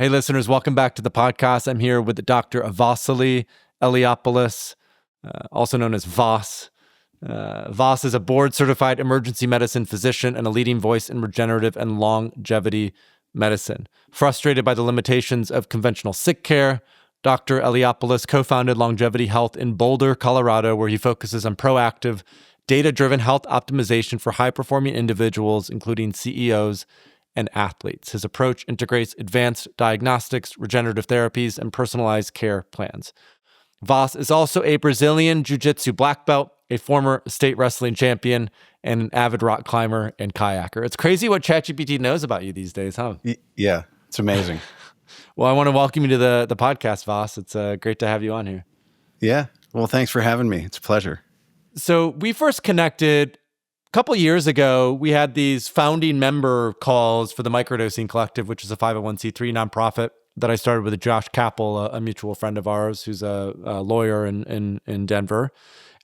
Hey, listeners, welcome back to the podcast. I'm here with Dr. Vassily Eliopoulos, also known as Vass. Vass is a board-certified emergency medicine physician and a leading voice in regenerative and longevity medicine. Frustrated by the limitations of conventional sick care, Dr. Eliopoulos co-founded Longevity Health in Boulder, Colorado, where he focuses on proactive, data-driven health optimization for high-performing individuals, including CEOs and athletes. His approach integrates advanced diagnostics, regenerative therapies, and personalized care plans. Vass is also a Brazilian jiu-jitsu black belt, a former state wrestling champion, and an avid rock climber and kayaker. It's crazy what ChatGPT knows about you these days, huh? Yeah, it's amazing. Well, I want to welcome you to the podcast, Vass. It's great to have you on here. Yeah, well, thanks for having me. It's a pleasure. So we first connected a couple of years ago. We had these founding member calls for the Microdosing Collective, which is a 501c3 nonprofit that I started with Josh Capel, a mutual friend of ours who's a lawyer in Denver.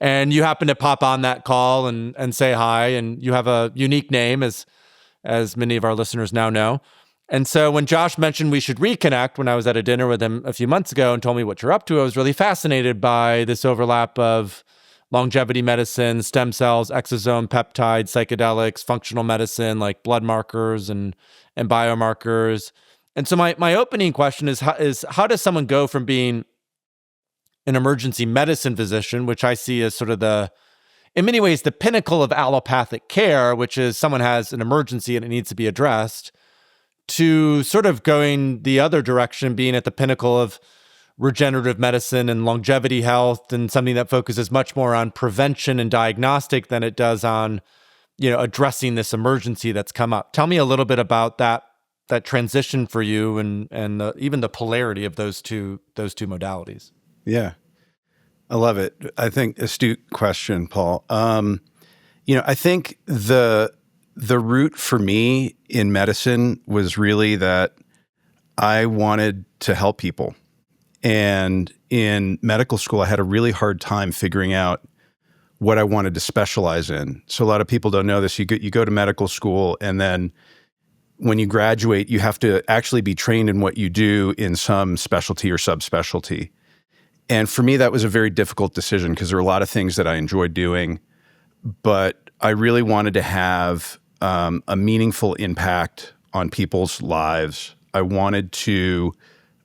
And you happened to pop on that call and say hi, and you have a unique name, as many of our listeners now know. And so when Josh mentioned we should reconnect, when I was at a dinner with him a few months ago and told me what you're up to, I was really fascinated by this overlap of longevity medicine, stem cells, exosome, peptides, psychedelics, functional medicine, like blood markers and biomarkers. And so my opening question is how does someone go from being an emergency medicine physician, which I see as sort of in many ways, the pinnacle of allopathic care, which is someone has an emergency and it needs to be addressed, to sort of going the other direction, being at the pinnacle of regenerative medicine and longevity health, and something that focuses much more on prevention and diagnostic than it does on, addressing this emergency that's come up. Tell me a little bit about that transition for you and even the polarity of those two modalities. Yeah, I love it. I think astute question, Paul. I think the root for me in medicine was really that I wanted to help people. And in medical school, I had a really hard time figuring out what I wanted to specialize in. So a lot of people don't know this. You go to medical school, and then when you graduate, you have to actually be trained in what you do in some specialty or subspecialty. And for me, that was a very difficult decision because there were a lot of things that I enjoyed doing, but I really wanted to have a meaningful impact on people's lives. I wanted to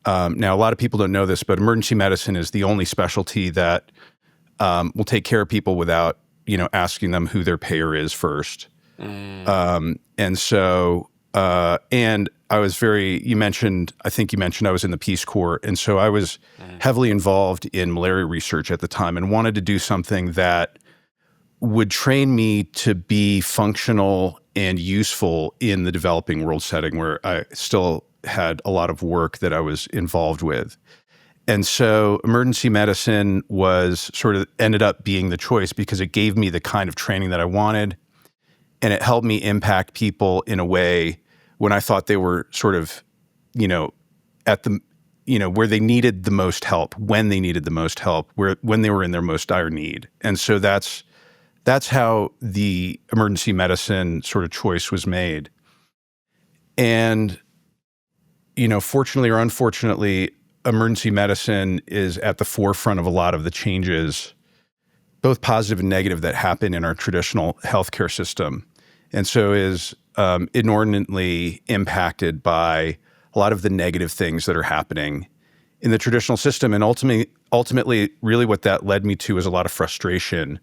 now, a lot of people don't know this, but emergency medicine is the only specialty that will take care of people without, asking them who their payer is first. And I was I think you mentioned I was in the Peace Corps. And so I was heavily involved in malaria research at the time and wanted to do something that would train me to be functional and useful in the developing world setting where I still had a lot of work that I was involved with. And so emergency medicine ended up being the choice because it gave me the kind of training that I wanted, and it helped me impact people in a way when I thought they were sort of, at the, where they needed the most help, when they needed the most help, when they were in their most dire need. And so that's how the emergency medicine sort of choice was made. And fortunately or unfortunately, emergency medicine is at the forefront of a lot of the changes, both positive and negative, that happen in our traditional healthcare system. And so is inordinately impacted by a lot of the negative things that are happening in the traditional system. And ultimately, really what that led me to is a lot of frustration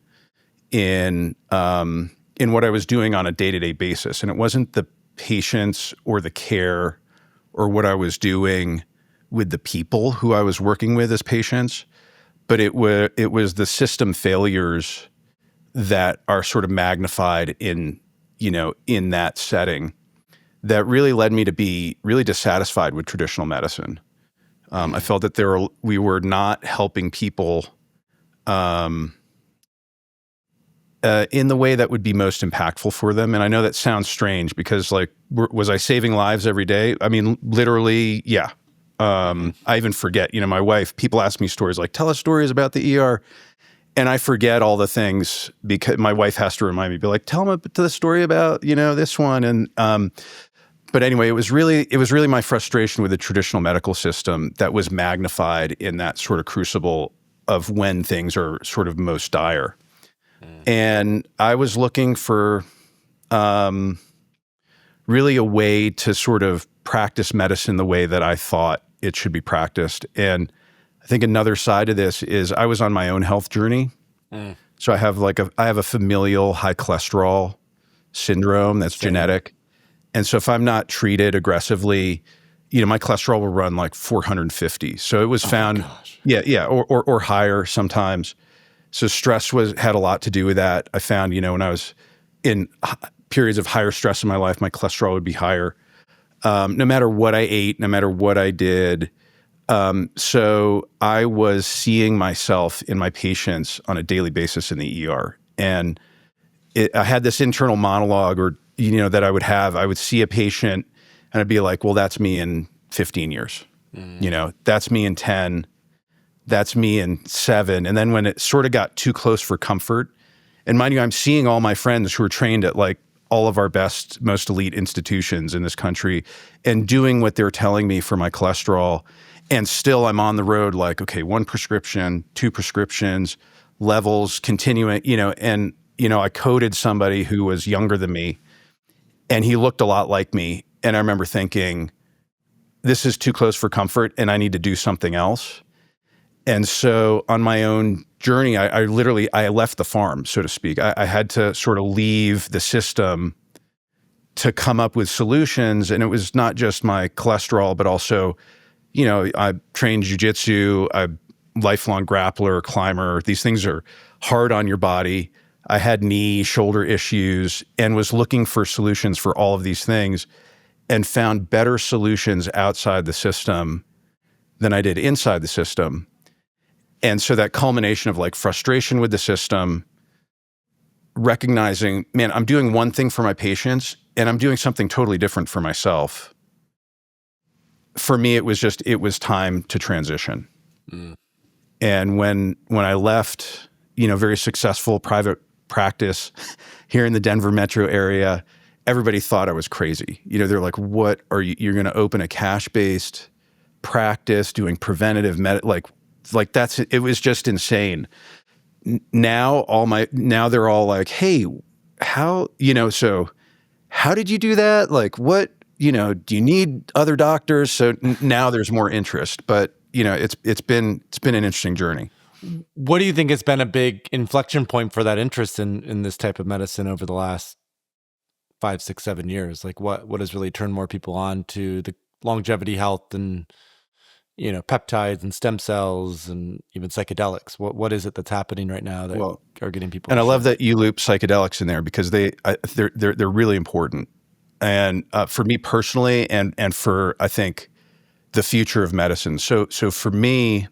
in what I was doing on a day-to-day basis. And it wasn't the patients or the care or what I was doing with the people who I was working with as patients, but it was the system failures that are sort of magnified in that setting that really led me to be really dissatisfied with traditional medicine. I felt that we were not helping people in the way that would be most impactful for them. And I know that sounds strange because, was I saving lives every day? I mean, literally, yeah. I even forget, my wife, people ask me stories like, tell us stories about the ER. And I forget all the things because my wife has to remind me, be like, tell them the story about, this one. And but anyway, it was really my frustration with the traditional medical system that was magnified in that sort of crucible of when things are sort of most dire. And I was looking for really a way to sort of practice medicine the way that I thought it should be practiced. And I think another side of this is I was on my own health journey. So I have a familial high cholesterol syndrome that's genetic. And so if I'm not treated aggressively, my cholesterol will run like 450. So it was found, or higher sometimes. So stress had a lot to do with that. I found, when I was in periods of higher stress in my life, my cholesterol would be higher, no matter what I ate, no matter what I did. So I was seeing myself in my patients on a daily basis in the ER. And I had this internal monologue that I would have. I would see a patient and I'd be like, well, that's me in 15 years. That's me in 10. That's me in 7. And then when it sort of got too close for comfort, and mind you, I'm seeing all my friends who are trained at like all of our best, most elite institutions in this country and doing what they're telling me for my cholesterol. And still I'm on the road like, okay, 1 prescription, 2 prescriptions, levels, continuing, and, I coded somebody who was younger than me and he looked a lot like me. And I remember thinking, this is too close for comfort and I need to do something else. And so on my own journey, I literally left the farm, so to speak. I had to sort of leave the system to come up with solutions. And it was not just my cholesterol, but also, I trained jujitsu, I'm a lifelong grappler, climber. These things are hard on your body. I had knee, shoulder issues and was looking for solutions for all of these things and found better solutions outside the system than I did inside the system. And so that culmination of like frustration with the system, recognizing, man, I'm doing one thing for my patients and I'm doing something totally different for myself. For me, it was time to transition. And when I left, very successful private practice here in the Denver metro area, everybody thought I was crazy. They're like, what are you, you're going to open a cash-based practice doing preventative like that's, it was just insane. Now they're all like, hey, how did you do that? Like what, do you need other doctors? So now there's more interest, but it's been an interesting journey. What do you think has been a big inflection point for that interest in this type of medicine over the last 5, 6, 7 years? Like what has really turned more people on to the longevity health and, peptides and stem cells and even psychedelics? What is it that's happening right now that are getting people? And I love that you loop psychedelics in there because they're really important. And for me personally, and for I think the future of medicine. So for me,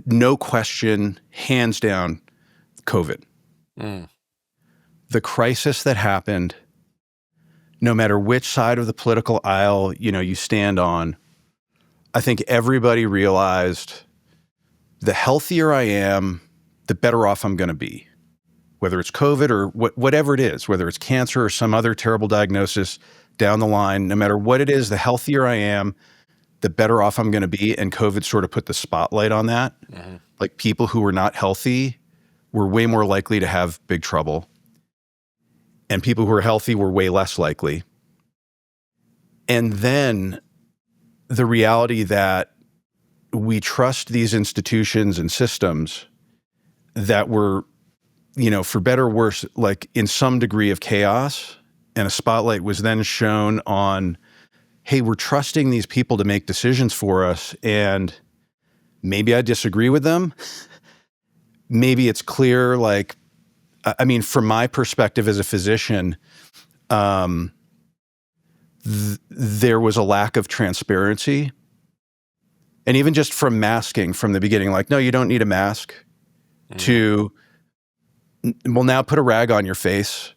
no question, hands down, COVID. The crisis that happened, no matter which side of the political aisle you stand on, I think everybody realized the healthier I am, the better off I'm going to be. Whether it's COVID or whatever it is, whether it's cancer or some other terrible diagnosis down the line, no matter what it is, the healthier I am, the better off I'm going to be. And COVID sort of put the spotlight on that. Like people who were not healthy were way more likely to have big trouble. And people who were healthy were way less likely. And then the reality that we trust these institutions and systems that were, for better or worse, like in some degree of chaos, and a spotlight was then shown on, hey, we're trusting these people to make decisions for us, and maybe I disagree with them. Maybe it's clear, like, from my perspective as a physician, there was a lack of transparency. And even just from masking from the beginning, like, no, you don't need a mask, to, well, now put a rag on your face.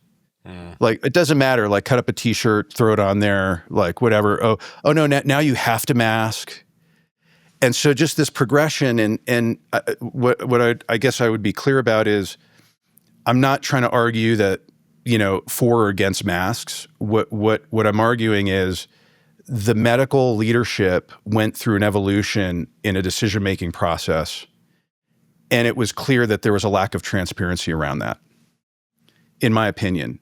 Like, it doesn't matter, like cut up a t-shirt, throw it on there, like whatever. Oh no, now you have to mask. And so just this progression and what I guess I would be clear about is I'm not trying to argue that for or against masks. What I'm arguing is the medical leadership went through an evolution in a decision-making process, and it was clear that there was a lack of transparency around that, in my opinion.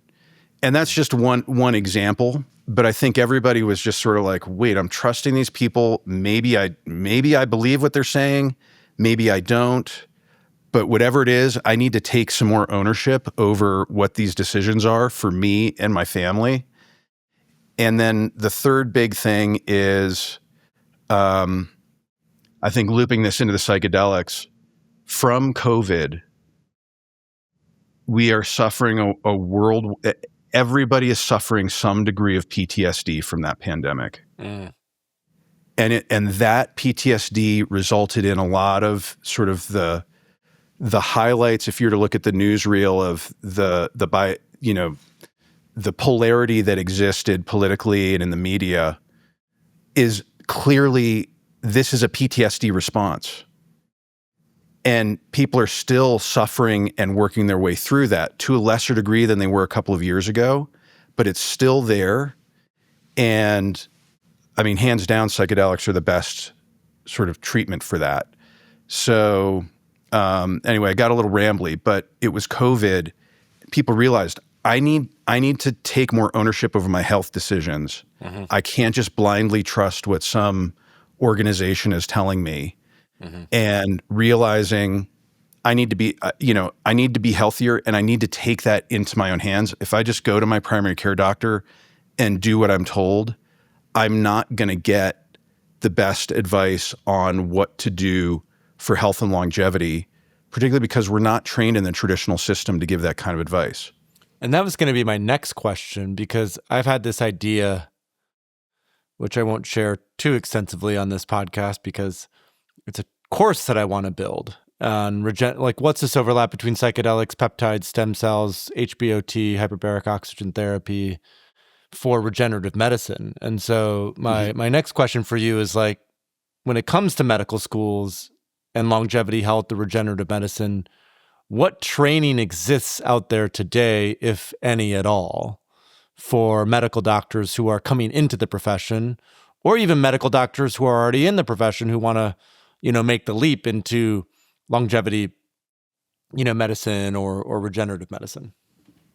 And that's just one example, but I think everybody was just sort of like, wait, I'm trusting these people. Maybe I believe what they're saying. Maybe I don't. But whatever it is, I need to take some more ownership over what these decisions are for me and my family. And then the third big thing is, I think looping this into the psychedelics, from COVID, we are suffering a world, everybody is suffering some degree of PTSD from that pandemic. And that PTSD resulted in a lot of sort of the highlights, if you were to look at the newsreel of the polarity that existed politically and in the media, is clearly this is a PTSD response. And people are still suffering and working their way through that to a lesser degree than they were a couple of years ago, but it's still there. And I mean, hands down, psychedelics are the best sort of treatment for that. So anyway, I got a little rambly, but it was COVID. People realized I need to take more ownership over my health decisions. Mm-hmm. I can't just blindly trust what some organization is telling me. Mm-hmm. And realizing I need to be, I need to be healthier, and I need to take that into my own hands. If I just go to my primary care doctor and do what I'm told, I'm not going to get the best advice on what to do for health and longevity, particularly because we're not trained in the traditional system to give that kind of advice. And that was going to be my next question, because I've had this idea, which I won't share too extensively on this podcast because it's a course that I want to build on what's this overlap between psychedelics, peptides, stem cells, HBOT, hyperbaric oxygen therapy for regenerative medicine. And so my next question for you is, like, when it comes to medical schools and longevity health or regenerative medicine, what training exists out there today, if any at all, for medical doctors who are coming into the profession, or even medical doctors who are already in the profession who want to, make the leap into longevity, medicine or regenerative medicine?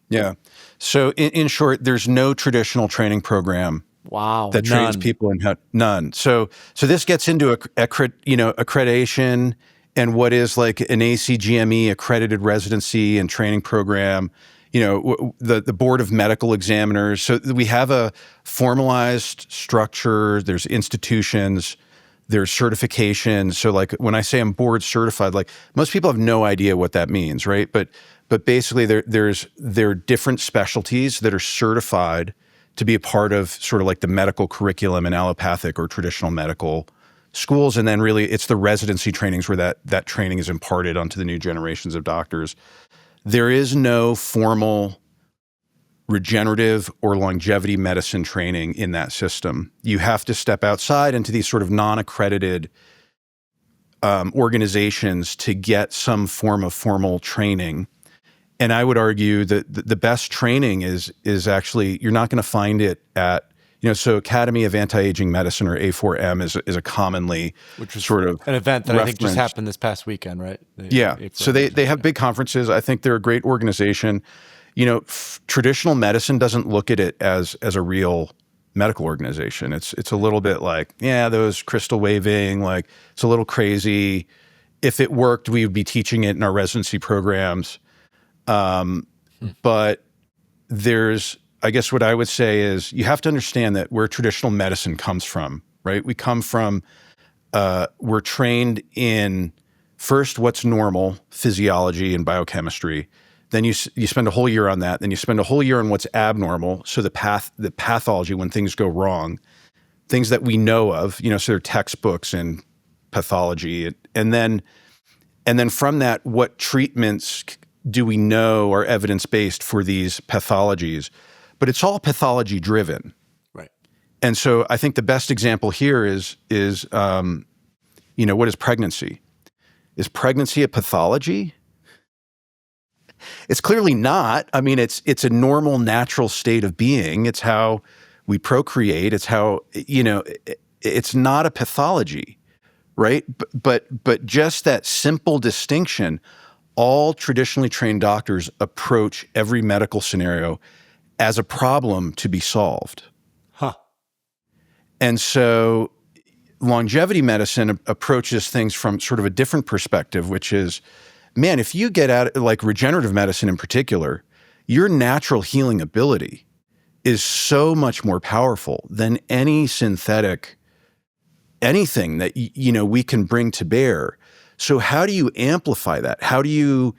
Yeah. So in short, there's no traditional training program that trains people in none. So this gets into accreditation and what is like an ACGME accredited residency and training program, the Board of Medical Examiners. So we have a formalized structure. There's institutions, there's certifications. So like when I say I'm board certified, like most people have no idea what that means, right? But basically there are different specialties that are certified to be a part of sort of like the medical curriculum in allopathic or traditional medical schools. And then really it's the residency trainings where that training is imparted onto the new generations of doctors. There is no formal regenerative or longevity medicine training in that system. You have to step outside into these sort of non-accredited organizations to get some form of formal training. And I would argue that the best training is actually, you're not going to find it at, so Academy of Anti-Aging Medicine, or A4M, is a commonly sort of an event that I think just happened this past weekend, right? So they have big conferences. I think they're a great organization. Traditional medicine doesn't look at it as a real medical organization. It's a little bit like, those crystal waving, like it's a little crazy. If it worked, we would be teaching it in our residency programs. But I guess what I would say is you have to understand that where traditional medicine comes from, right? We come from, we're trained in first what's normal, physiology and biochemistry. Then you spend a whole year on that. Then you spend a whole year on what's abnormal. So the pathology, when things go wrong, things that we know of, so there are textbooks in pathology. And then from that, what treatments do we know are evidence-based for these pathologies? But it's all pathology driven. Right. And so I think the best example here is what is pregnancy? Is pregnancy a pathology? It's clearly not. I mean, it's a normal, natural state of being. It's how we procreate. It's how, it's not a pathology, right? But just that simple distinction, all traditionally trained doctors approach every medical scenario as a problem to be solved. Huh. And so longevity medicine approaches things from sort of a different perspective, which is, man, if you get at it, like regenerative medicine in particular, your natural healing ability is so much more powerful than any synthetic anything that we can bring to bear. So how do you amplify that? How do you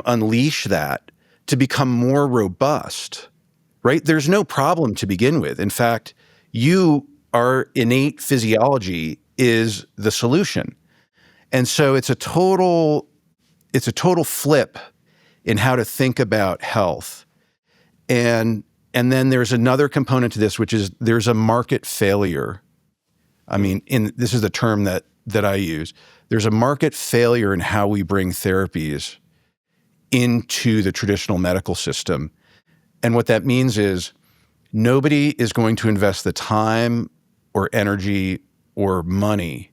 unleash that to become more robust? Right? There's no problem to begin with. In fact, our innate physiology is the solution. And so it's a total flip in how to think about health. And then there's another component to this, which is there's a market failure. I mean, this is the term that I use. There's a market failure in how we bring therapies into the traditional medical system. And what that means is nobody is going to invest the time or energy or money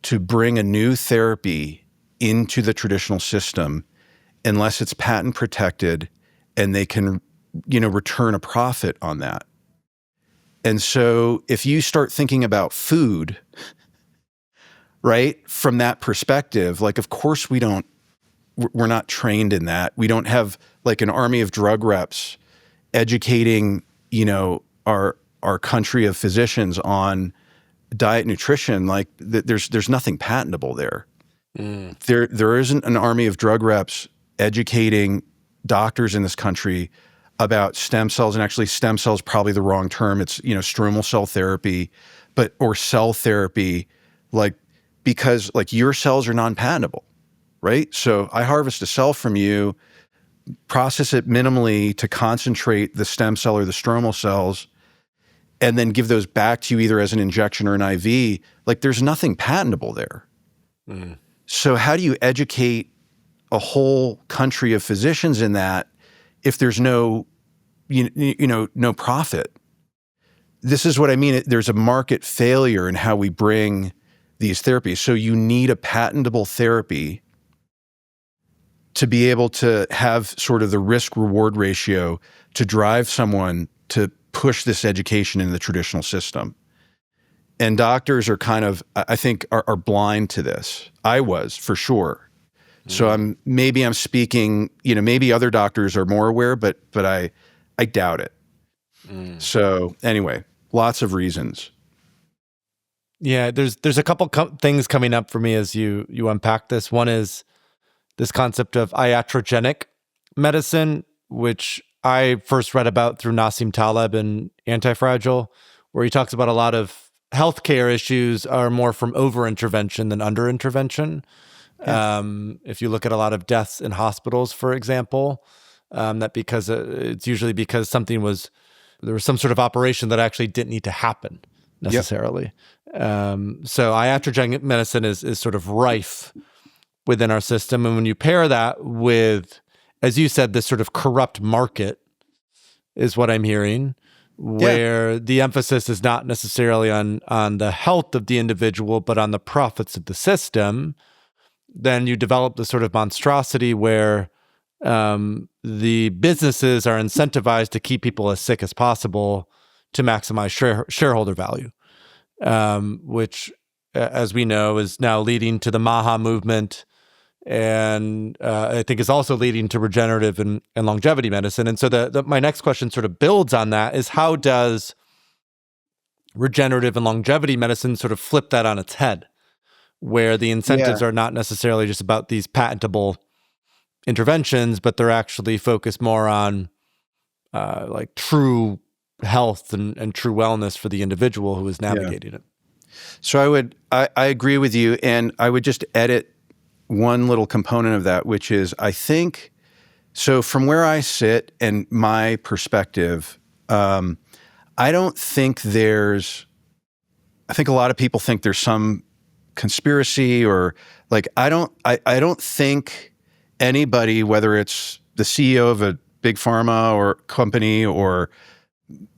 to bring a new therapy into the traditional system unless it's patent protected and they can, return a profit on that. And so if you start thinking about food, right, from that perspective, like, of course we're not trained in that. We don't have like an army of drug reps educating, our country of physicians on diet, nutrition. Like there's nothing patentable there. There isn't an army of drug reps educating doctors in this country about stem cells, and actually stem cells probably the wrong term. It's, stromal cell therapy, or cell therapy, because your cells are non-patentable, right? So I harvest a cell from you, process it minimally to concentrate the stem cell or the stromal cells, and then give those back to you either as an injection or an IV. Like there's nothing patentable there. So how do you educate a whole country of physicians in that if there's no profit? This is what I mean. There's a market failure in how we bring these therapies. So you need a patentable therapy to be able to have sort of the risk-reward ratio to drive someone to push this education in the traditional system. And doctors are kind of, I think, are blind to this. I was, for sure. So I'm speaking, maybe other doctors are more aware, but I doubt it. So anyway, lots of reasons. Yeah, there's a couple things coming up for me as you unpack this. One is this concept of iatrogenic medicine, which I first read about through Nassim Taleb in Antifragile, where he talks about a lot of healthcare issues are more from over-intervention than under-intervention. Yeah. If you look at a lot of deaths in hospitals, for example, that because it's usually because there was some sort of operation that actually didn't need to happen necessarily. Yep. So iatrogenic medicine is sort of rife within our system. And when you pair that with, as you said, this sort of corrupt market is what I'm hearing, where the emphasis is not necessarily on the health of the individual, but on the profits of the system, then you develop this sort of monstrosity where the businesses are incentivized to keep people as sick as possible to maximize shareholder value, which, as we know, is now leading to the Maha movement, and I think is also leading to regenerative and longevity medicine. And so my next question sort of builds on that, is how does regenerative and longevity medicine sort of flip that on its head, where the incentives are not necessarily just about these patentable interventions, but they're actually focused more on like true health and true wellness for the individual who is navigating it. So I agree with you, and I would just edit one little component of that, which is, I think, so from where I sit and my perspective, I think a lot of people think there's some conspiracy, or like, I don't think anybody, whether it's the CEO of a big pharma or company or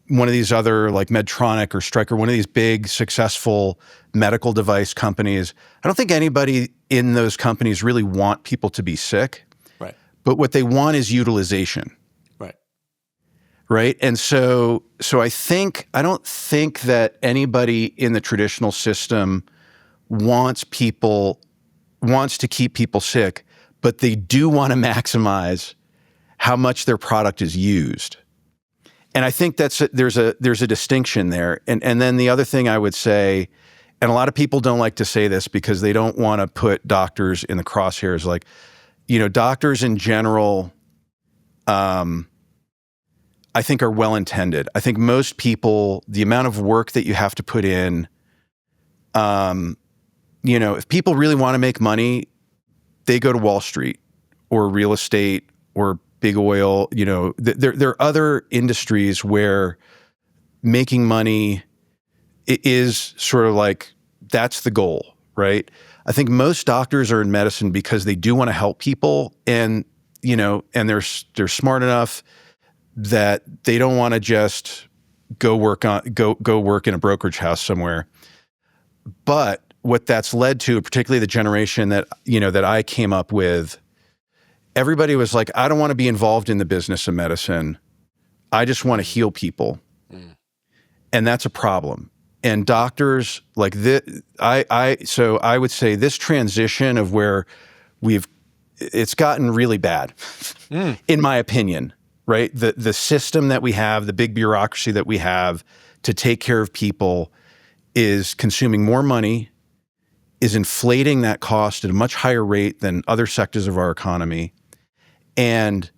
one of these other like Medtronic or Stryker, one of these big successful medical device companies, I don't think anybody in those companies really want people to be sick. Right. But what they want is utilization. Right. And so I don't think that anybody in the traditional system wants to keep people sick, but they do want to maximize how much their product is used. And I think there's a distinction there. And then the other thing I would say, and a lot of people don't like to say this because they don't want to put doctors in the crosshairs, like, doctors in general, I think are well-intended. I think most people, the amount of work that you have to put in, if people really want to make money, they go to Wall Street or real estate or big oil. There are other industries where making money is sort of like, that's the goal, right? I think most doctors are in medicine because they do want to help people, and they're smart enough that they don't want to just go work in a brokerage house somewhere. But what that's led to, particularly the generation that I came up with, everybody was like, I don't want to be involved in the business of medicine. I just want to heal people. And that's a problem. And doctors like this, so I would say this transition of where it's gotten really bad, in my opinion. Right? The system that we have, the big bureaucracy that we have to take care of people is consuming more money, is inflating that cost at a much higher rate than other sectors of our economy. And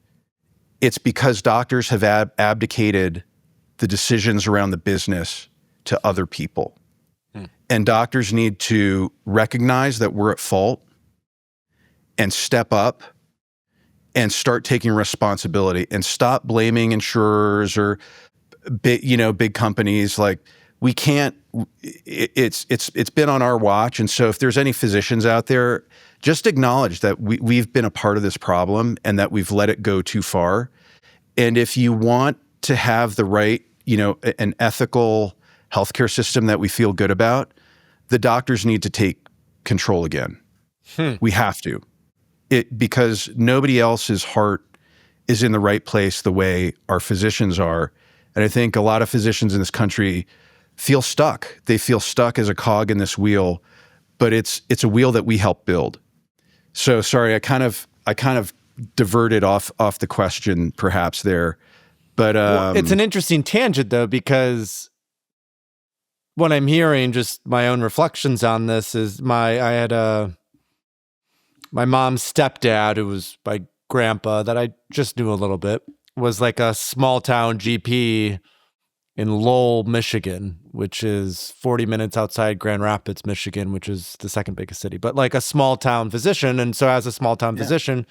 it's because doctors have abdicated the decisions around the business to other people. And doctors need to recognize that we're at fault and step up and start taking responsibility and stop blaming insurers or big companies. Like, we can't. It's been on our watch, and so if there's any physicians out there, just acknowledge that we've been a part of this problem and that we've let it go too far. And if you want to have the right, an ethical healthcare system that we feel good about, the doctors need to take control again. We have to. Because nobody else's heart is in the right place the way our physicians are. And I think a lot of physicians in this country feel stuck. They feel stuck as a cog in this wheel, but it's a wheel that we help build. So sorry, I kind of diverted off the question perhaps there. But it's an interesting tangent though, because what I'm hearing, just my own reflections on this, is my mom's stepdad, who was my grandpa that I just knew a little bit, was like a small town GP in Lowell, Michigan, which is 40 minutes outside Grand Rapids, Michigan, which is the second biggest city, but like a small town physician. And so as a small town physician,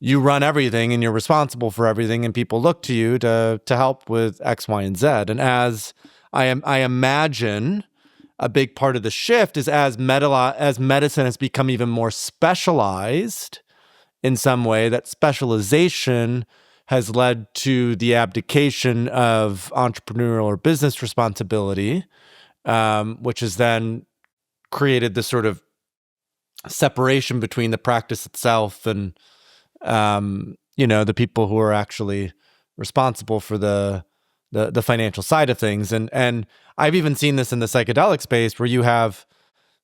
you run everything and you're responsible for everything, and people look to you to help with X, Y, and Z. And as I imagine a big part of the shift is as medicine has become even more specialized in some way, that specialization has led to the abdication of entrepreneurial or business responsibility, which has then created this sort of separation between the practice itself and, the people who are actually responsible for the financial side of things. And I've even seen this in the psychedelic space where you have,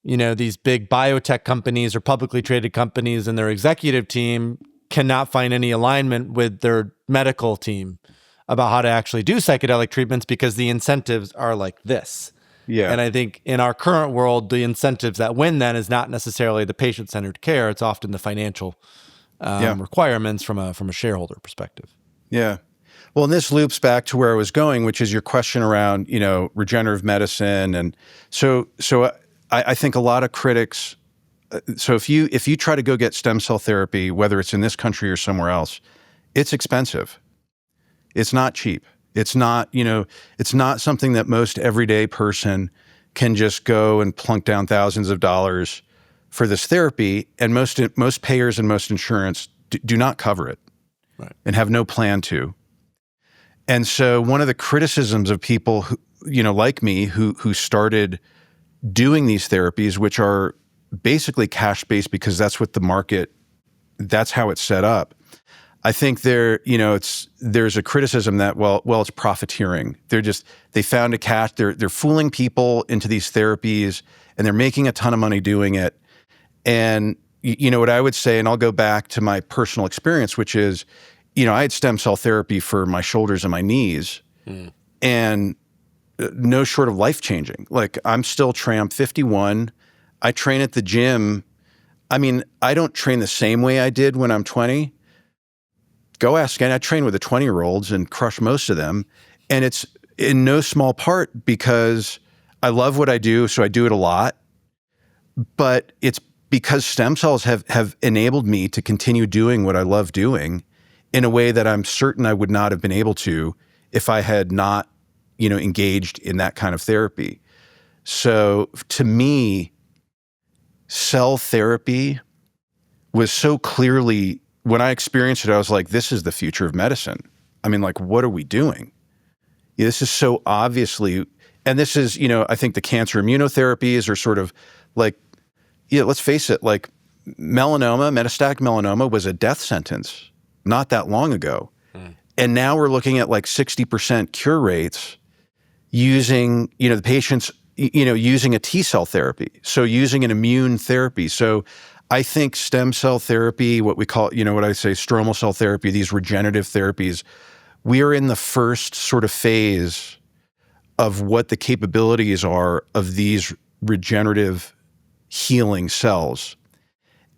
these big biotech companies or publicly traded companies and their executive team cannot find any alignment with their medical team about how to actually do psychedelic treatments because the incentives are like this. Yeah. And I think in our current world, the incentives that win then is not necessarily the patient-centered care. It's often the financial requirements from a shareholder perspective. Yeah. Well, and this loops back to where I was going, which is your question around, regenerative medicine. And so I think a lot of critics, so if you try to go get stem cell therapy, whether it's in this country or somewhere else, it's expensive. It's not cheap. It's not, it's not something that most everyday person can just go and plunk down thousands of dollars for this therapy. And most payers and most insurance do not cover it, right, and have no plan to. And so one of the criticisms of people who, like me, who started doing these therapies, which are basically cash-based because that's what the market, that's how it's set up. I think there's a criticism that, well, it's profiteering. They found a cash, they're fooling people into these therapies, and they're making a ton of money doing it. And what I would say, and I'll go back to my personal experience, which is, I had stem cell therapy for my shoulders and my knees, and no short of life-changing. Like, I'm still tramp 51. I train at the gym. I mean, I don't train the same way I did when I'm 20. Go ask, and I train with the 20-year-olds and crush most of them. And it's in no small part because I love what I do, so I do it a lot. But it's because stem cells have enabled me to continue doing what I love doing in a way that I'm certain I would not have been able to if I had not, engaged in that kind of therapy. So to me, cell therapy was so clearly, when I experienced it, I was like, this is the future of medicine. I mean, like, what are we doing? This is so obviously, and this is, I think the cancer immunotherapies are sort of like, let's face it, like metastatic melanoma was a death sentence not that long ago. And now we're looking at like 60% cure rates using, the patients, using a T-cell therapy. So using an immune therapy. So I think stem cell therapy, what we call, what I say, stromal cell therapy, these regenerative therapies, we are in the first sort of phase of what the capabilities are of these regenerative healing cells.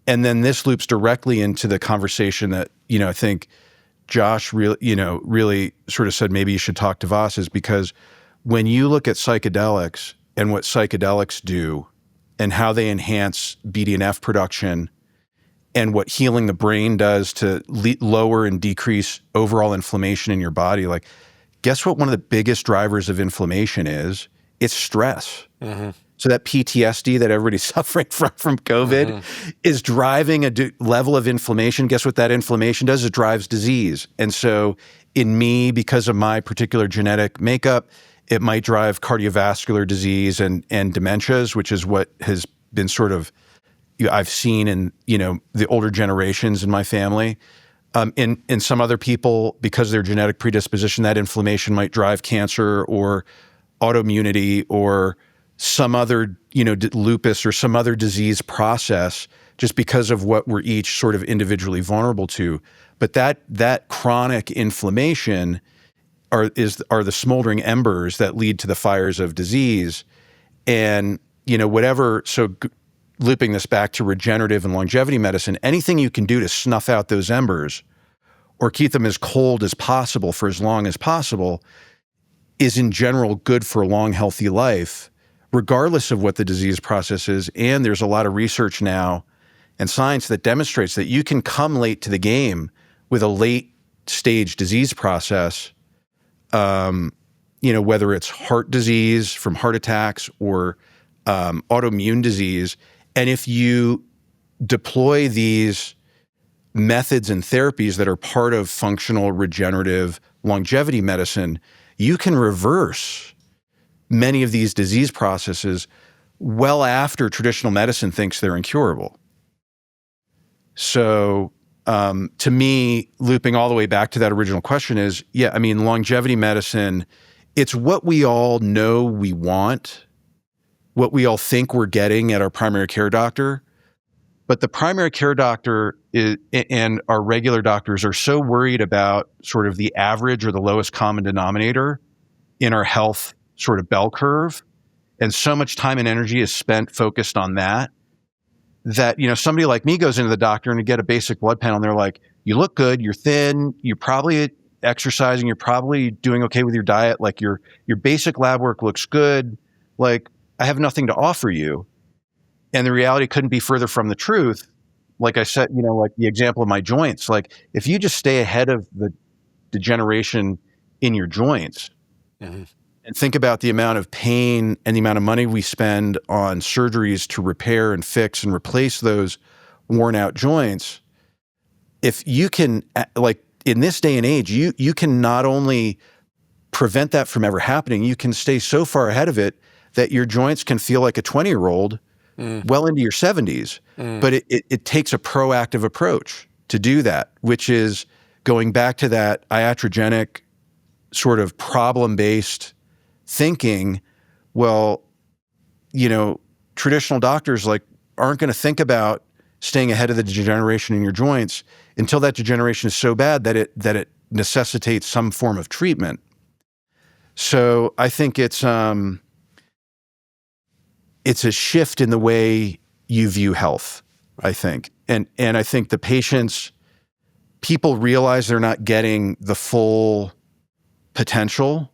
And then this loops directly into the conversation that, I think Josh really sort of said maybe you should talk to Vass, is because when you look at psychedelics and what psychedelics do and how they enhance BDNF production and what healing the brain does to lower and decrease overall inflammation in your body, like, guess what one of the biggest drivers of inflammation is? It's stress. Mm-hmm. So that PTSD that everybody's suffering from COVID is driving a level of inflammation. Guess what that inflammation does? It drives disease. And so in me, because of my particular genetic makeup, it might drive cardiovascular disease and dementias, which is what has been sort of, I've seen in, the older generations in my family. In some other people, because of their genetic predisposition, that inflammation might drive cancer or autoimmunity or some other, lupus or some other disease process, just because of what we're each sort of individually vulnerable to. But that chronic inflammation are the smoldering embers that lead to the fires of disease. And, looping this back to regenerative and longevity medicine, anything you can do to snuff out those embers or keep them as cold as possible for as long as possible is in general good for a long, healthy life, regardless of what the disease process is. And there's a lot of research now and science that demonstrates that you can come late to the game with a late stage disease process, whether it's heart disease from heart attacks or autoimmune disease. And if you deploy these methods and therapies that are part of functional regenerative longevity medicine, you can reverse many of these disease processes well after traditional medicine thinks they're incurable. So to me, looping all the way back to that original question is, longevity medicine, it's what we all know we want, what we all think we're getting at our primary care doctor. But the primary care doctor and our regular doctors are so worried about sort of the average or the lowest common denominator in our health sort of bell curve. And so much time and energy is spent focused on that, somebody like me goes into the doctor and to get a basic blood panel and they're like, you look good, you're thin, you're probably exercising, you're probably doing okay with your diet, like your basic lab work looks good, like I have nothing to offer you. And the reality couldn't be further from the truth. Like I said, like the example of my joints, like if you just stay ahead of the degeneration in your joints and think about the amount of pain and the amount of money we spend on surgeries to repair and fix and replace those worn out joints, if you can, like in this day and age, you can not only prevent that from ever happening, you can stay so far ahead of it that your joints can feel like a 20-year-old well into your 70s. But it takes a proactive approach to do that, which is going back to that iatrogenic sort of problem-based thinking. Well, traditional doctors aren't going to think about staying ahead of the degeneration in your joints until that degeneration is so bad that it necessitates some form of treatment. So I think it's a shift in the way you view health, I think. And I think people realize they're not getting the full potential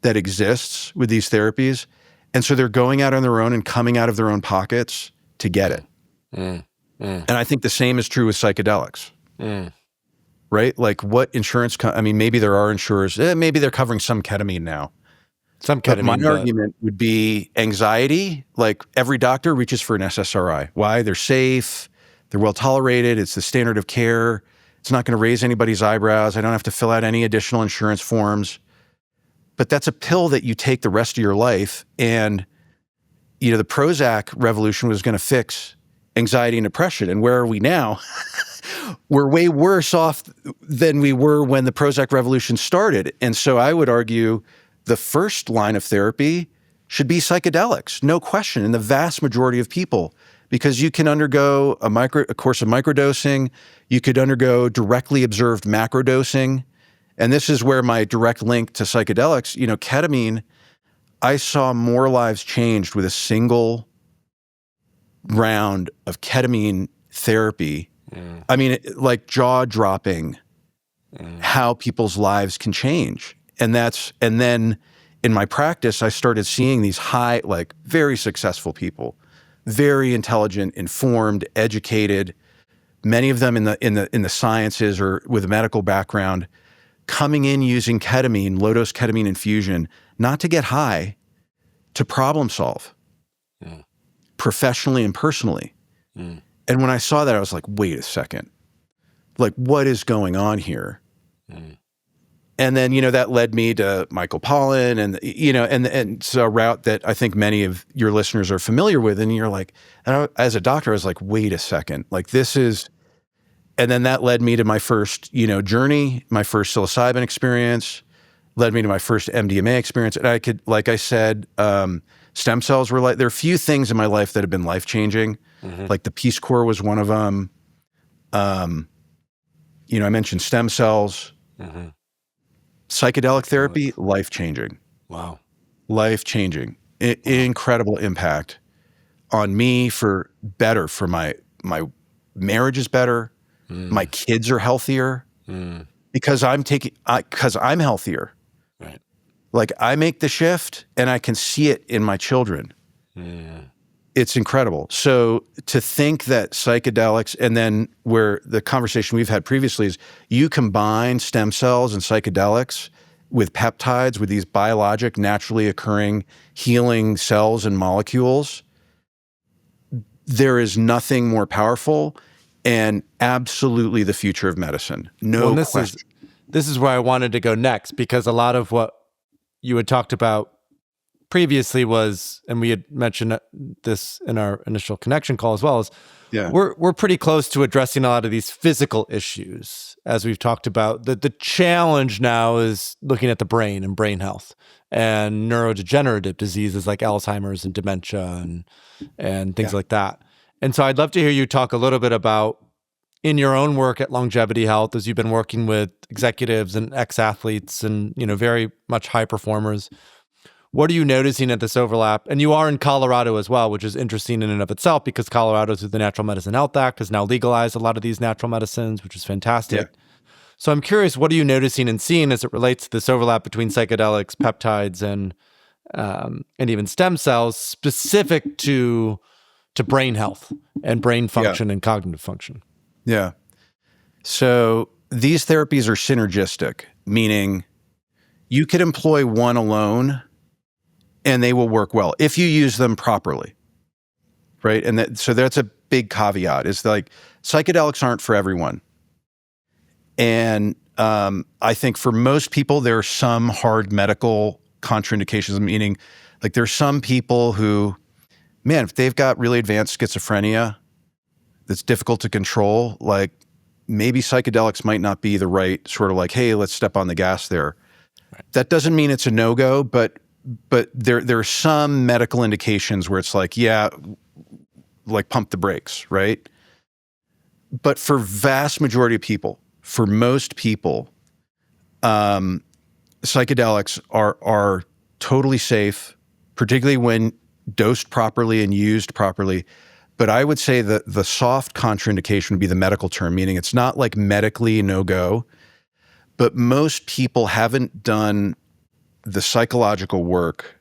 that exists with these therapies. And so they're going out on their own and coming out of their own pockets to get it. And I think the same is true with psychedelics, right? Like what insurance, maybe there are insurers, maybe they're covering some ketamine now. Some ketamine. But my argument would be anxiety. Like every doctor reaches for an SSRI. Why? They're safe. They're well tolerated. It's the standard of care. It's not going to raise anybody's eyebrows. I don't have to fill out any additional insurance forms. But that's a pill that you take the rest of your life. And, the Prozac revolution was going to fix anxiety and depression. And where are we now? We're way worse off than we were when the Prozac revolution started. And so I would argue the first line of therapy should be psychedelics, no question, in the vast majority of people, because you can undergo a course of microdosing. You could undergo directly observed macrodosing. And this is where my direct link to psychedelics, ketamine, I saw more lives changed with a single round of ketamine therapy. Like jaw-dropping how people's lives can change. And then in my practice, I started seeing these very successful people, very intelligent, informed, educated, many of them in the sciences or with a medical background, coming in using ketamine, low-dose ketamine infusion, not to get high, to problem solve, professionally and personally. And when I saw that, I was like, wait a second. Like, what is going on here? And then, that led me to Michael Pollan and it's a route that I think many of your listeners are familiar with. And you're like, as a doctor, I was like, wait a second, like this is, and then that led me to my first, journey, my first psilocybin experience, led me to my first MDMA experience. And I could, like I said, stem cells were there are a few things in my life that have been life-changing. Like the Peace Corps was one of them. I mentioned stem cells. Psychedelic therapy, life-changing. Wow. Life-changing. Incredible impact on me for my marriage is better. My kids are healthier because I'm healthier. Right. Like I make the shift and I can see it in my children. It's incredible. So to think that psychedelics, and then where the conversation we've had previously is you combine stem cells and psychedelics with peptides, with these biologic, naturally occurring healing cells and molecules, there is nothing more powerful and absolutely the future of medicine. No question. This is where I wanted to go next, because a lot of what you had talked about previously was, and we had mentioned this in our initial connection call as well, is we're pretty close to addressing a lot of these physical issues, as we've talked about. The challenge now is looking at the brain and brain health and neurodegenerative diseases like Alzheimer's and dementia and things like that. And so I'd love to hear you talk a little bit about, in your own work at Longevity Health, as you've been working with executives and ex-athletes and, very much high performers, what are you noticing at this overlap? And you are in Colorado as well, which is interesting in and of itself, because Colorado, through the Natural Medicine Health Act, has now legalized a lot of these natural medicines, which is fantastic. Yeah. So I'm curious, what are you noticing and seeing as it relates to this overlap between psychedelics, peptides, and even stem cells, specific to brain health and brain function and cognitive function? Yeah. So these therapies are synergistic, meaning you could employ one alone and they will work well if you use them properly, right? And so that's a big caveat. It's like psychedelics aren't for everyone. And I think for most people, there are some hard medical contraindications, meaning like there's some people who, man, if they've got really advanced schizophrenia that's difficult to control, like maybe psychedelics might not be the right sort of like, hey, let's step on the gas there. Right. That doesn't mean it's a no-go, but there are some medical indications where it's like, yeah, like pump the brakes, right? But for vast majority of people, for most people, psychedelics are totally safe, particularly when dosed properly and used properly. But I would say that the soft contraindication would be the medical term, meaning it's not like medically no-go, but most people haven't done the psychological work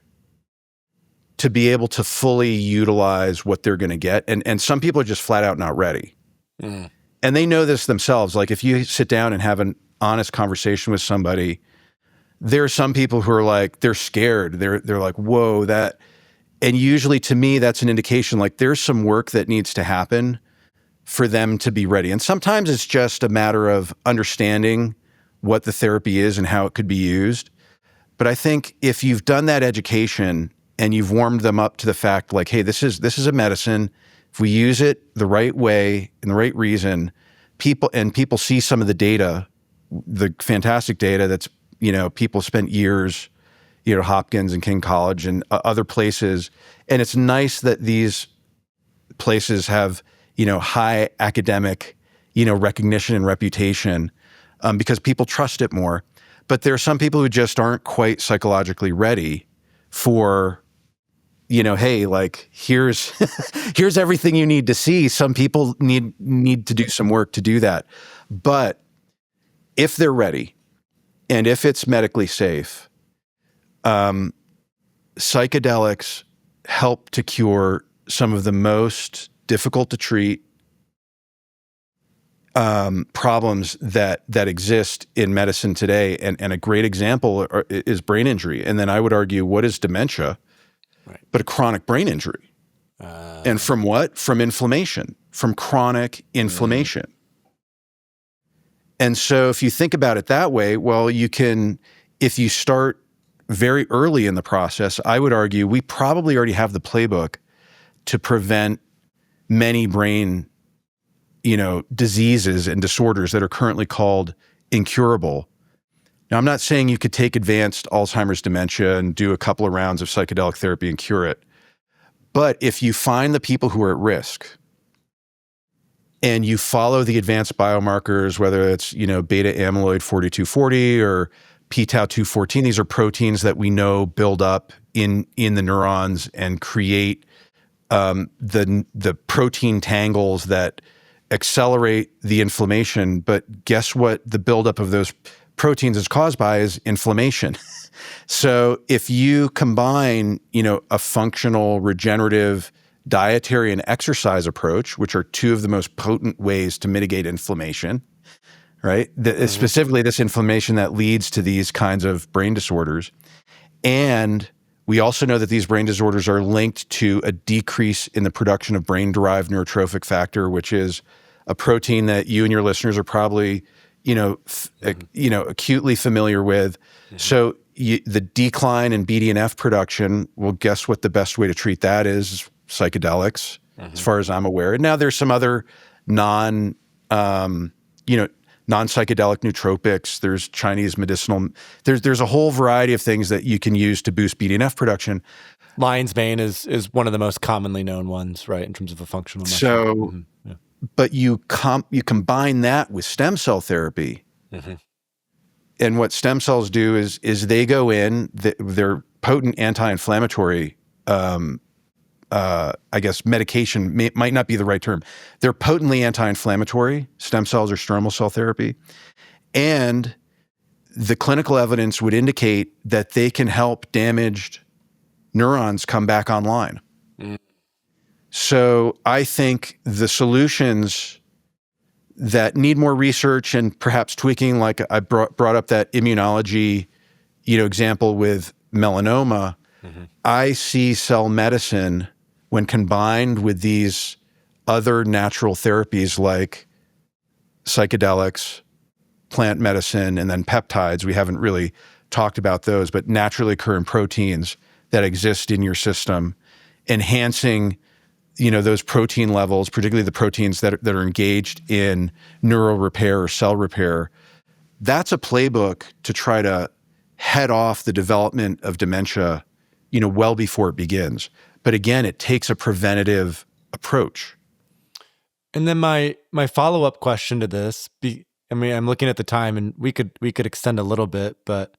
to be able to fully utilize what they're going to get. And some people are just flat out not ready. Mm. And they know this themselves. Like if you sit down and have an honest conversation with somebody, there are some people who are like, they're scared. They're like, whoa, that... And usually to me, that's an indication like there's some work that needs to happen for them to be ready. And sometimes it's just a matter of understanding what the therapy is and how it could be used. But I think if you've done that education and you've warmed them up to the fact like, hey, this is a medicine. If we use it the right way and the right reason, people see some of the data, the fantastic data that's, people spent years, Hopkins and King College and other places. And it's nice that these places have, high academic, recognition and reputation because people trust it more. But there are some people who just aren't quite psychologically ready for, hey, like here's here's everything you need to see. Some people need to do some work to do that. But if they're ready and if it's medically safe, psychedelics help to cure some of the most difficult to treat problems that exist in medicine today. And a great example is brain injury. And then I would argue, what is dementia? Right. But a chronic brain injury. And from what? From inflammation, from chronic inflammation. And so if you think about it that way, well, you can, if you start very early in the process, I would argue we probably already have the playbook to prevent many brain, diseases and disorders that are currently called incurable. Now, I'm not saying you could take advanced Alzheimer's dementia and do a couple of rounds of psychedelic therapy and cure it. But if you find the people who are at risk and you follow the advanced biomarkers, whether it's, beta amyloid 4240 or p-tau 214, these are proteins that we know build up in the neurons and create the protein tangles that accelerate the inflammation. But guess what the buildup of those proteins is caused by is inflammation. So if you combine, a functional, regenerative, dietary and exercise approach, which are two of the most potent ways to mitigate inflammation, right? Specifically this inflammation that leads to these kinds of brain disorders. And we also know that these brain disorders are linked to a decrease in the production of brain-derived neurotrophic factor, which is a protein that you and your listeners are probably, acutely familiar with. Mm-hmm. So the decline in BDNF production, well, guess what the best way to treat that is? Psychedelics, as far as I'm aware. And now there's some other non-psychedelic nootropics. There's Chinese medicinal. There's a whole variety of things that you can use to boost BDNF production. Lion's mane is one of the most commonly known ones, right, in terms of a functional mushroom. So, but you combine that with stem cell therapy, and what stem cells do is they go in. They're potent anti-inflammatory. I guess medication might not be the right term. They're potently anti-inflammatory, stem cells or stromal cell therapy. And the clinical evidence would indicate that they can help damaged neurons come back online. Mm. So I think the solutions that need more research and perhaps tweaking, like I brought up that immunology, example with melanoma, I see cell medicine when combined with these other natural therapies like psychedelics, plant medicine, and then peptides. We haven't really talked about those, but naturally occurring proteins that exist in your system, enhancing, those protein levels, particularly the proteins that are engaged in neural repair or cell repair. That's a playbook to try to head off the development of dementia, well before it begins. But again, it takes a preventative approach. And then my follow-up question to this, I'm looking at the time, and we could extend a little bit, but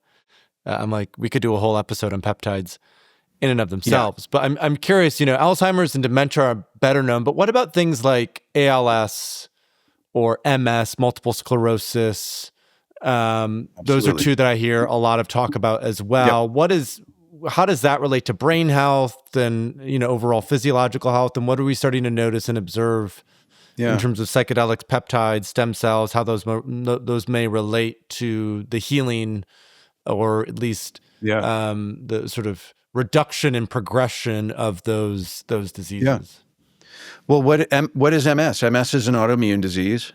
I'm like, we could do a whole episode on peptides in and of themselves. Yeah. But I'm curious, Alzheimer's and dementia are better known, but what about things like ALS or MS, multiple sclerosis? Those are two that I hear a lot of talk about as well. Yep. How does that relate to brain health and, overall physiological health? And what are we starting to notice and observe in terms of psychedelics, peptides, stem cells, how those may relate to the healing, or at least the sort of reduction in progression of those diseases? Yeah. Well, what is MS? MS is an autoimmune disease.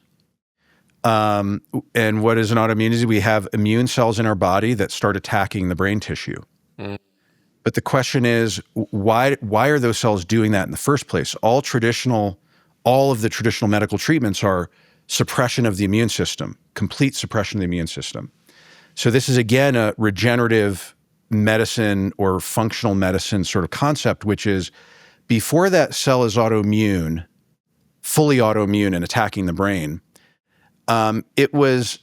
And what is an autoimmune disease? We have immune cells in our body that start attacking the brain tissue. Mm. But the question is, why are those cells doing that in the first place? All of the traditional medical treatments are suppression of the immune system, complete suppression of the immune system. So this is, again, a regenerative medicine or functional medicine sort of concept, which is before that cell is fully autoimmune and attacking the brain, it was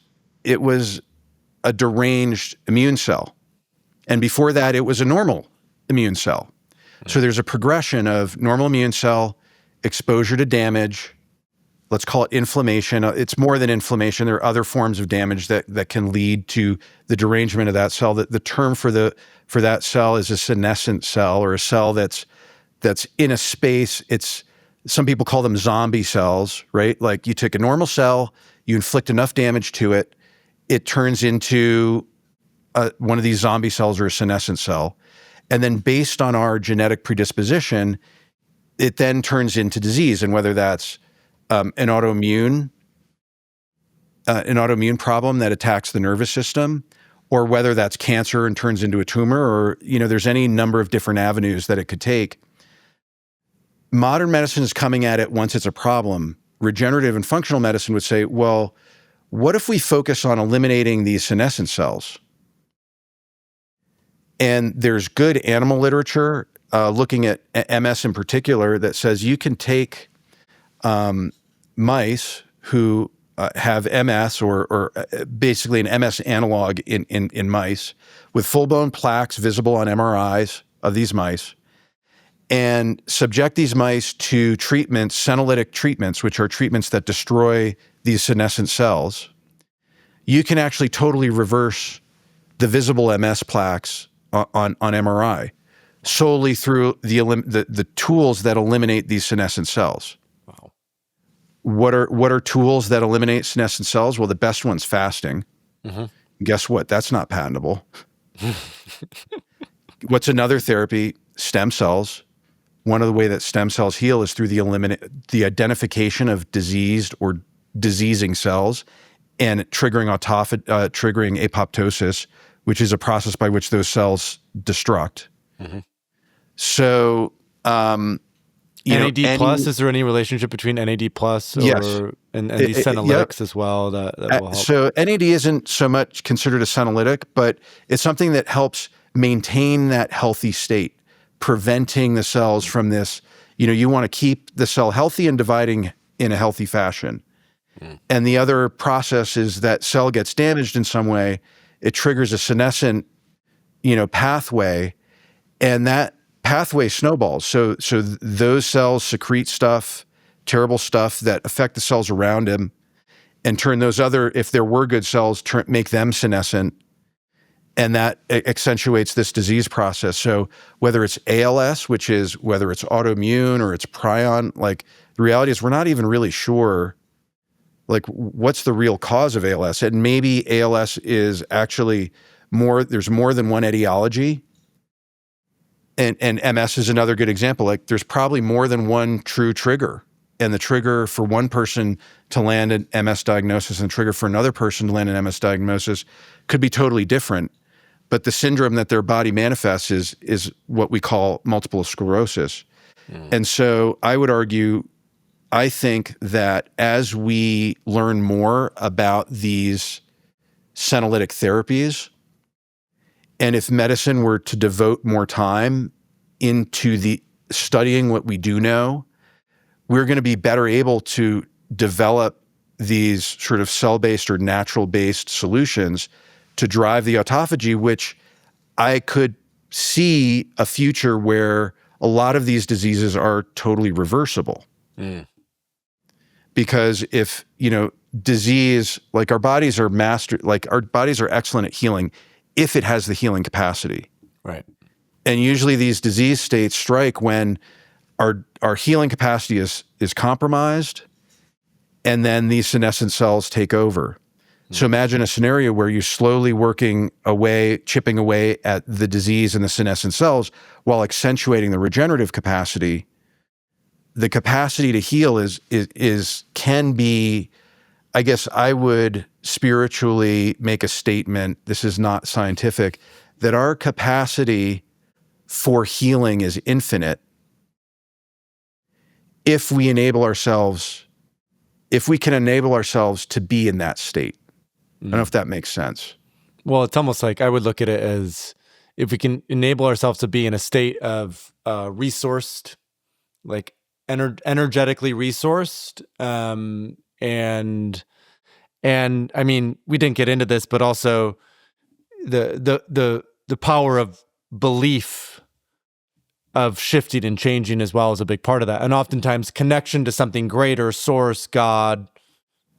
a deranged immune cell. And before that, it was a normal immune cell. So there's a progression of normal immune cell, exposure to damage, let's call it inflammation. It's more than inflammation. There are other forms of damage that can lead to the derangement of that cell. The term for that cell is a senescent cell, or a cell that's in a space. Some people call them zombie cells, right? Like you take a normal cell, you inflict enough damage to it, it turns into one of these zombie cells or a senescent cell. And then based on our genetic predisposition, it then turns into disease. And whether that's an autoimmune problem that attacks the nervous system, or whether that's cancer and turns into a tumor, or, there's any number of different avenues that it could take. Modern medicine is coming at it once it's a problem. Regenerative and functional medicine would say, well, what if we focus on eliminating these senescent cells? And there's good animal literature looking at MS in particular that says you can take mice who have MS or basically an MS analog in mice with full-blown plaques visible on MRIs of these mice, and subject these mice to treatments, senolytic treatments, which are treatments that destroy these senescent cells. You can actually totally reverse the visible MS plaques on MRI solely through the tools that eliminate these senescent cells. Wow. What are tools that eliminate senescent cells? Well, the best one's fasting. Mm-hmm. Guess what? That's not patentable. What's another therapy? Stem cells. One of the way that stem cells heal is through the identification of diseased or diseasing cells and triggering apoptosis, which is a process by which those cells destruct. Mm-hmm. So, NAD plus, is there any relationship between NAD plus and these senolytics as well that will help? So NAD isn't so much considered a senolytic, but it's something that helps maintain that healthy state, preventing the cells from this. You want to keep the cell healthy and dividing in a healthy fashion. Mm. And the other process is that cell gets damaged in some way, it triggers a senescent, pathway, and that pathway snowballs. So those cells secrete terrible stuff that affect the cells around them, and turn those other, if there were good cells, make them senescent, and that accentuates this disease process. So whether it's ALS, whether it's autoimmune or it's prion, like the reality is we're not even really sure what's the real cause of ALS. And maybe ALS is actually there's more than one etiology. And MS is another good example. There's probably more than one true trigger and the trigger for one person to land an MS diagnosis and the trigger for another person to land an MS diagnosis could be totally different. But the syndrome that their body manifests is what we call multiple sclerosis. And so I would argue, I think that as we learn more about these senolytic therapies, and if medicine were to devote more time into the studying what we do know, we're going to be better able to develop these sort of cell-based or natural-based solutions to drive the autophagy, which I could see a future where a lot of these diseases are totally reversible. Because if, disease, like our bodies are our bodies are excellent at healing if it has the healing capacity. Right. And usually these disease states strike when our healing capacity is compromised, and then these senescent cells take over. So imagine a scenario where you're slowly chipping away at the disease and the senescent cells while accentuating the regenerative capacity. The capacity to heal can be, I guess I would spiritually make a statement, this is not scientific, that our capacity for healing is infinite if we can enable ourselves to be in that state. I don't know if that makes sense. Well, it's almost like I would look at it as if we can enable ourselves to be in a state of resourced, like energetically resourced, and I mean, we didn't get into this, but also the power of belief of shifting and changing as well is a big part of that. And oftentimes connection to something greater, source, God,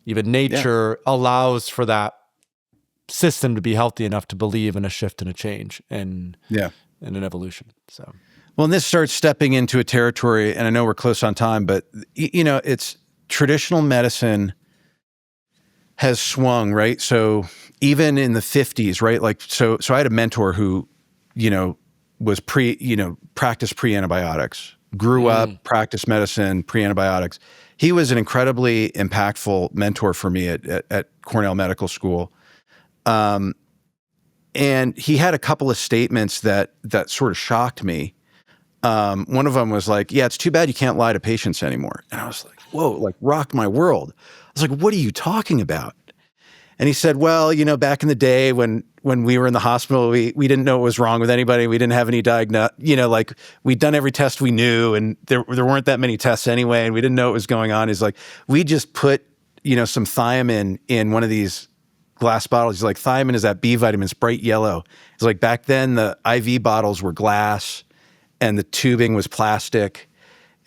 even nature, allows for that system to be healthy enough to believe in a shift and a change and an evolution. So, well, and this starts stepping into a territory, and I know we're close on time, but it's traditional medicine has swung, right? So even in the 50s, right? Like, so I had a mentor who, was practiced pre-antibiotics, grew up, practiced medicine, pre-antibiotics. He was an incredibly impactful mentor for me at Cornell Medical School. And he had a couple of statements that sort of shocked me. One of them was like, yeah, it's too bad you can't lie to patients anymore. And I was like, whoa, like rocked my world. I was like, what are you talking about? And he said, well, back in the day when we were in the hospital, we didn't know what was wrong with anybody. We didn't have any like we'd done every test we knew, and there weren't that many tests anyway, and we didn't know what was going on. He's like, we just put, some thiamine in one of these glass bottles. He's like, thiamine is that B vitamin, it's bright yellow. He's like, back then the IV bottles were glass and the tubing was plastic.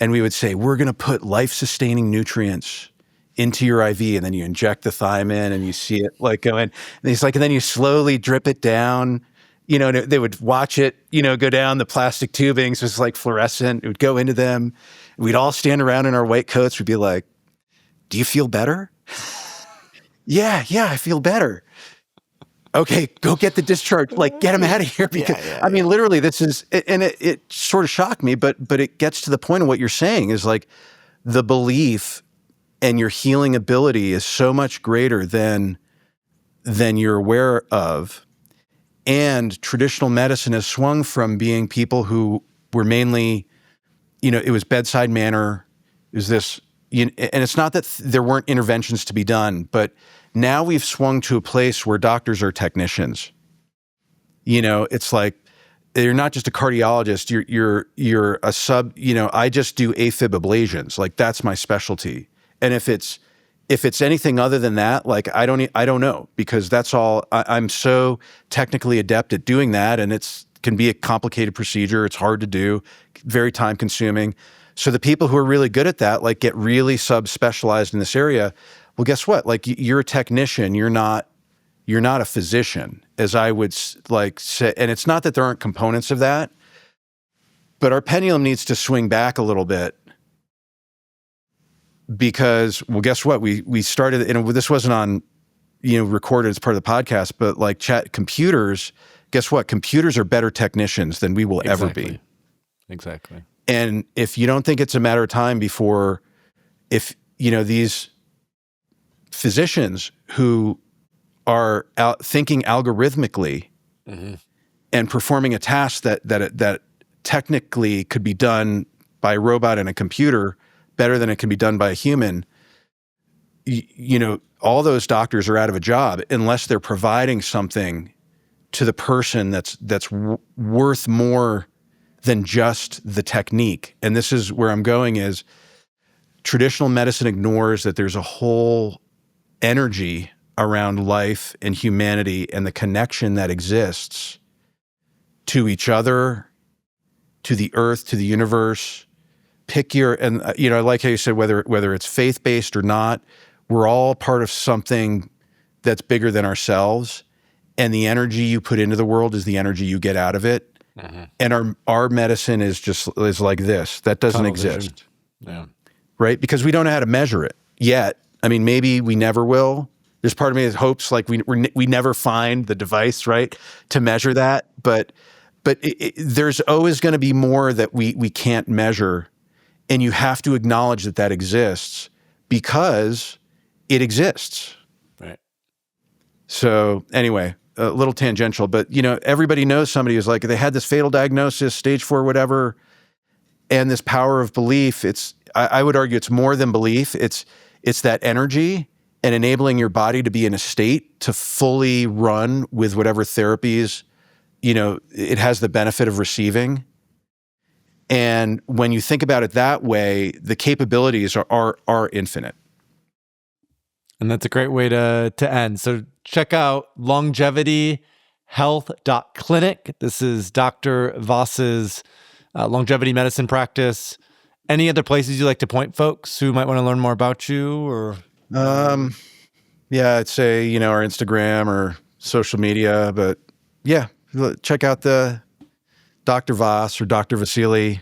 And we would say, we're going to put life-sustaining nutrients into your IV, and then you inject the thiamine and you see it like going, and he's like, and then you slowly drip it down, and they would watch it, go down the plastic tubing. So it's like fluorescent. It would go into them. We'd all stand around in our white coats. We'd be like, do you feel better? Yeah, I feel better. Okay, go get the discharge. Like, get him out of here. Because I mean, literally this is, and it sort of shocked me, but it gets to the point of what you're saying is like the belief and your healing ability is so much greater than you're aware of. And traditional medicine has swung from being people who were mainly, it was bedside manner. It was this, and it's not that there weren't interventions to be done, but now we've swung to a place where doctors are technicians. It's like, you're not just a cardiologist, you're a sub, I just do AFib ablations. Like, that's my specialty. And if it's anything other than that, like I don't know, because that's all I'm so technically adept at doing that, and can be a complicated procedure. It's hard to do, very time consuming. So the people who are really good at that, like, get really subspecialized in this area. Well, guess what? Like, you're a technician. You're not a physician, as I would like say. And it's not that there aren't components of that, but our pendulum needs to swing back a little bit. Because, well, guess what? We started, and this wasn't on, recorded as part of the podcast, but like computers, guess what? Computers are better technicians than we will ever be. Exactly. And if you don't think it's a matter of time before if, these physicians who are thinking algorithmically and performing a task that technically could be done by a robot and a computer better than it can be done by a human, all those doctors are out of a job unless they're providing something to the person that's worth more than just the technique. And this is where I'm going is traditional medicine ignores that there's a whole energy around life and humanity and the connection that exists to each other, to the earth, to the universe. I like how you said whether it's faith-based or not, we're all part of something that's bigger than ourselves. And the energy you put into the world is the energy you get out of it. And our medicine is like this. That doesn't exist. Yeah. Right? Because we don't know how to measure it yet. I mean, maybe we never will. There's part of me that hopes like we never find the device, right, to measure that. But there's always going to be more that we can't measure. And you have to acknowledge that exists because it exists. Right. So anyway, a little tangential, but everybody knows somebody who's like, they had this fatal diagnosis, stage 4, whatever, and this power of belief. I would argue it's more than belief. It's that energy and enabling your body to be in a state to fully run with whatever therapies, it has the benefit of receiving. And when you think about it that way, the capabilities are infinite. And that's a great way to end. So check out longevityhealth.clinic. This is Dr. Vass's longevity medicine practice. Any other places you like to point folks who might want to learn more about you? Or I'd say, our Instagram or social media, but yeah, check out the Dr. Vass or Dr. Vassily,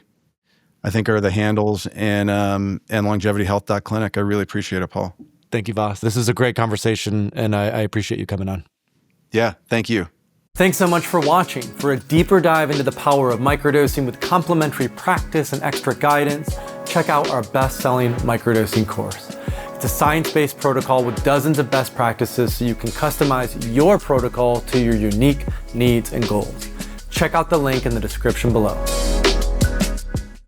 I think are the handles, and longevityhealth.clinic. I really appreciate it, Paul. Thank you, Vass. This is a great conversation, and I appreciate you coming on. Yeah, thank you. Thanks so much for watching. For a deeper dive into the power of microdosing with complementary practice and extra guidance, check out our best-selling microdosing course. It's a science-based protocol with dozens of best practices so you can customize your protocol to your unique needs and goals. Check out the link in the description below.